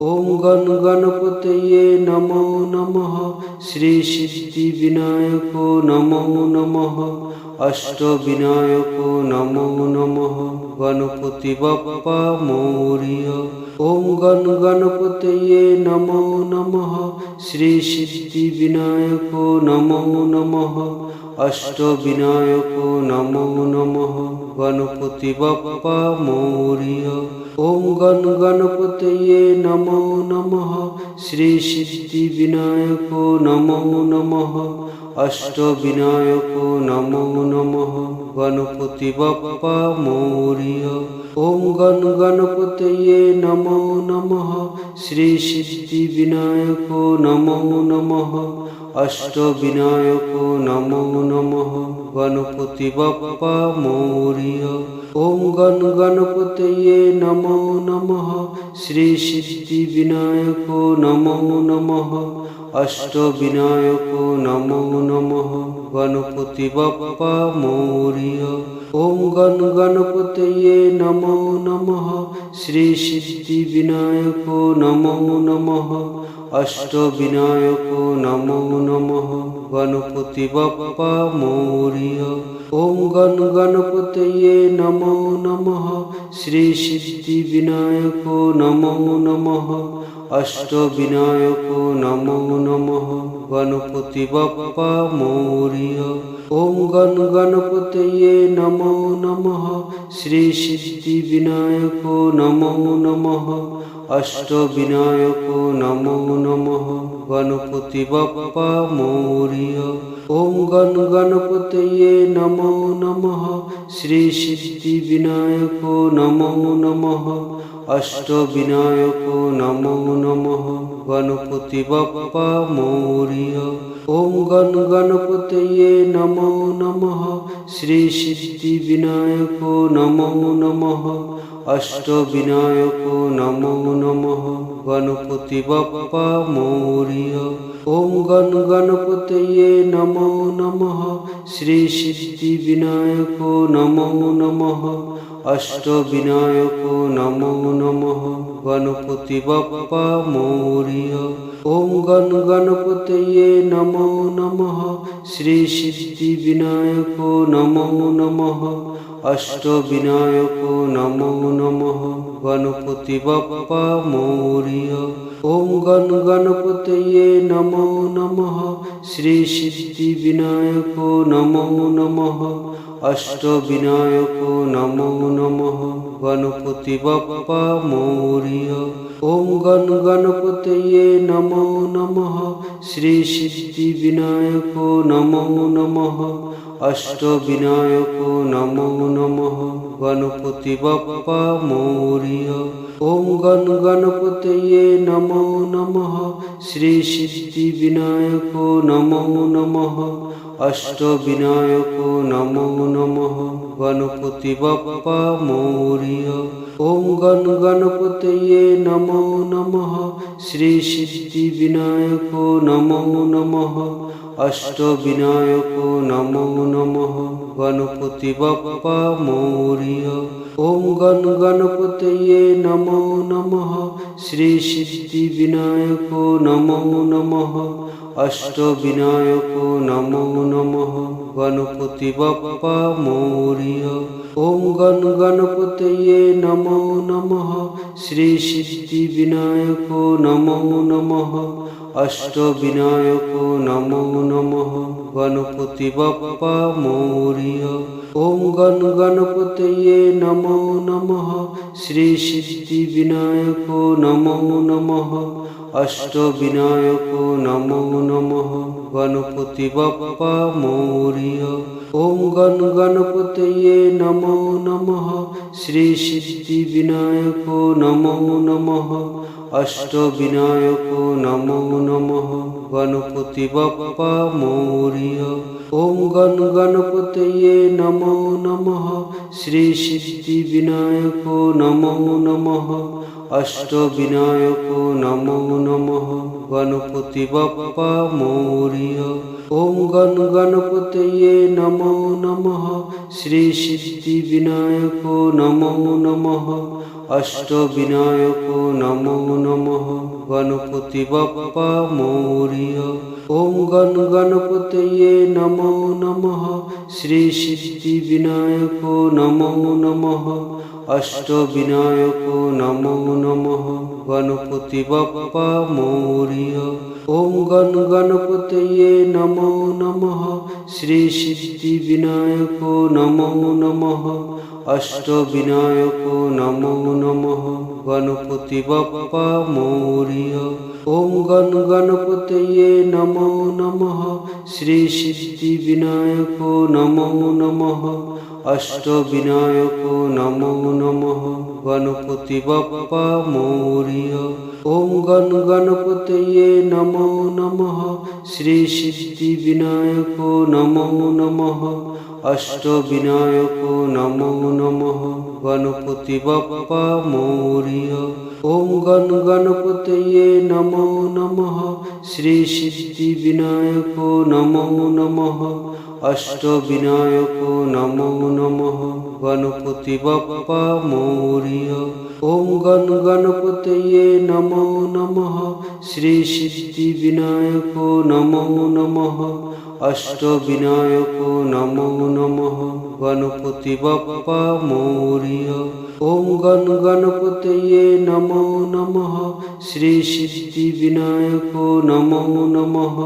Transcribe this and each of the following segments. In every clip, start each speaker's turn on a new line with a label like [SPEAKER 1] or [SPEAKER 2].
[SPEAKER 1] ओम गण गणपतये नमो नमः। श्री सिद्धिविनायको नमो नमः। अष्टविनायको नमो नमः। गणपति बप्पा मोरिया। ओम गण गणपतये नमो नमः। श्री सिद्धिविनायको नमो नमः। अष्टविनायको नमो नमः। गणपति बप्पा मोरिया। ओम गण गणपतये नमो नमः। श्री सिद्धिविनायको नमो नमः। अष्टविनायको नमो नमः। गणपति बप्पा मोरिया। ओम गण गणपतये नमो नमः। श्री सिद्धिविनायको नमो नमः। अष्टविनायको नमो नमः। गणपति बप्पा मोरिया। ओम गण गणपतये नमो नमः। श्री सिद्धिविनायको नमो नमः। अष्टविनायको नमो नमः। गणपति बप्पा मोरिया। ओम गण गणपतये नमो नमः। श्री सिद्धिविनायको नमो नमः। अष्टविनायको नमो नमः। गणपति बप्पा मोरिया। ओम गण गणपतये नमो नमः। श्री सिद्धिविनायको नमो नमः। अष्टविनायको नमो नमः। गणपति बप्पा मोरिया। ओम गण गणपतये नमो नमः। श्री सिद्धिविनायको नमो नमः। अष्टविनायको नमो नमः। गणपति बप्पा मोरिया। ओम गण गणपतये नमो नमः। श्री सिद्धिविनायको नमो नमः। अष्टविनायको नमो नमः। गणपति बप्पा मोरिया। ओम गण गणपतये नमो नमः। श्री सिद्धिविनायको नमो नमः। अष्टविनायको नमो नमः। गणपति बप्पा मोरिया। ओम गण गणपतये नमो नमः। श्री सिद्धिविनायको नमो नमः। अष्टविनायको नमो नमः। गणपति बप्पा मोरिया। ओम गण गणपतये नमो नमः। श्री सिद्धिविनायको नमो नमः। अष्टविनायको नमो नमः। गणपति बप्पा मोरिया। ओम गण गणपतये नमो नमः। श्री सिद्धिविनायको नमो नमः। अष्टविनायको नमो नमः। गणपति बप्पा मोरिया। ओम गण गणपतये नमो नमः। श्री सिद्धिविनायको नमो नमः। अष्टविनायको नमो नमः। गणपति बप्पा मोरिया। ओम गण गणपतये नमो नमः। श्री सिद्धिविनायको नमो नमः। अष्टविनायको नमो नमः। गणपति बप्पा मोरिया। ओम गण गणपतये नमो नमः। श्री सिद्धिविनायको नमो नमः। अष्टविनायको नमो नमः। गणपति बप्पा मोरिया। ओम गण गणपतये नमो नमः। श्री सिद्धिविनायको नमो नमः। अष्टविनायको नमो नमः। गणपति बप्पा मोरिया। ओम गण गणपतये नमो नमः। श्री सिद्धिविनायको नमो नमः। अष्टविनायको नमो नमः। गणपति बप्पा मोरिया। ओम गण गणपतये नमो नमः। श्री सिद्धिविनायको नमो नमः। अष्टविनायको नमो नमः। गणपति बप्पा मोरिया। ओम गण गणपतये नमो नमः। श्री सिद्धिविनायको नमो नमः। अष्टविनायको नमो नमः। गणपति बप्पा मोरिया। ओम गण गणपतये नमो नमः। श्री सिद्धिविनायको नमो नमः। अष्टविनायको नमो नमः। गणपति बप्पा मोरिया। ओम गण गणपतये नमो नमः। श्री सिद्धिविनायको नमो नमः। অষ্টবিনায়কো নমো নমঃ গণপতি বাপ্পা মোরিয়া। ওম গণ গণপতয়ে নমো নমঃ শ্রী সিদ্ধি বিনায়কো নমো নমঃ অষ্টবিনায়কো নমো নমঃ গণপতি বাপ্পা মোরিয়া। ওম গণ গণপতয়ে নমো নমঃ শ্রী সিদ্ধি বিনায়কো নমো নমঃ অষ্টবিনায়কো নমো নমঃ গণপতি বাপ্পা মোরিয়া। ওম গণ গণপতয়ে নমো নমঃ শ্রী সিদ্ধি বিনায়কো নমো নমঃ অষ্টবিনায়কো নমো নমঃ গণপতি বাপ্পা মোরিয়া। ওম গণ গণপতয়ে নমো নমঃ শ্রী সিদ্ধি বিনায়কো নমো নমঃ অষ্টবিনায়কো নমো নমঃ গণপতি বাপ্পা মোরিয়া। ওম গণ গণপতয়ে নমো নমঃ শ্রী সিদ্ধি বিনায়কো নমো নমঃ অষ্টবিনায়কো নমো নমঃ গণপতি বাপ্পা মোরিয়া। ওম গণ গণপতয়ে নমো নমঃ শ্রী সিদ্ধি বিনায়কো নমো নমঃ অষ্টবিনায়কো নমো নমঃ গণপতি বাপ্পা মোরিয়া। ওম গণ গণপতয়ে নমো নমঃ শ্রী সিদ্ধি বিনায়কো নমো নমঃ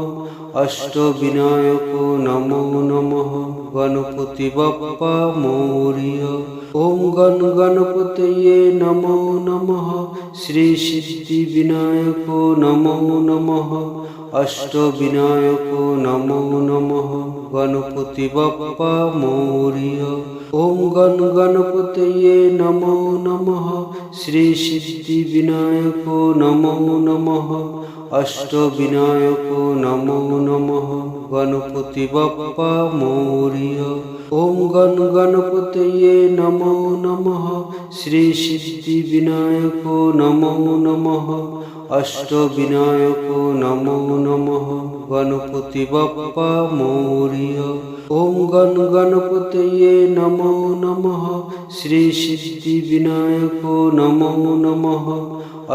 [SPEAKER 1] অষ্টবিনায়কো নমো নমঃ গণপতি বাপ্পা মোরিয়া। ওম গণ গণপতয়ে নমো নমঃ শ্রী সিদ্ধি বিনায়কো নমো নমঃ অষ্টবিনায়কো নমো নমঃ গণপতি বাপ্পা মোরিয়া। ওম গণ গণপতয়ে নমো নমঃ শ্রী সিদ্ধি বিনায়কো নমো নমঃ অষ্টবিনায়কো নমো নমঃ গণপতি বাপ্পা মোরিয়া। ওম গণ গণপতয়ে নমো নমঃ শ্রী সিদ্ধি বিনায়কো নমো নমঃ অষ্টবিনায়কো নমো নমঃ গণপতি বাপ্পা মোরিয়া। ওম গণ গণপতয়ে নমো নমঃ শ্রী সিদ্ধি বিনায়কো নমো নমঃ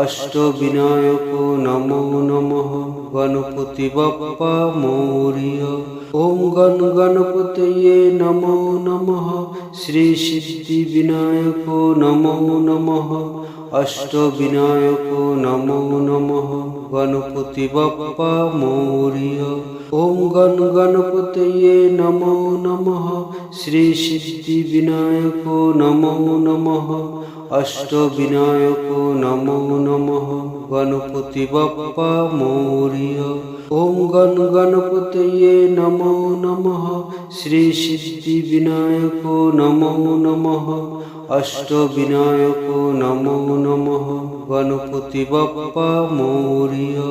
[SPEAKER 1] অষ্টবিনায়কো নমো নমঃ গণপতি বাপ্পা মোরিয়া। ওম গণ গণপতয়ে নমো নমঃ শ্রী সিদ্ধি বিনায়কো নমো নমঃ অষ্টবিনায়কো নমো নমঃ গণপতি বাপ্পা মোরিয়া। ওম গণ গণপতয়ে নমো নমঃ শ্রী সিদ্ধি বিনায়কো নমো নমঃ অষ্টবিনায়কো নমো নমঃ গণপতি বাপ্পা মোরিয়া। ওম গণ গণপতয়ে নমো নমঃ শ্রী সিদ্ধি বিনায়কো নমো নমঃ অষ্টবিনায়কো নমো নমঃ গণপতি বাপ্পা মোরিয়া।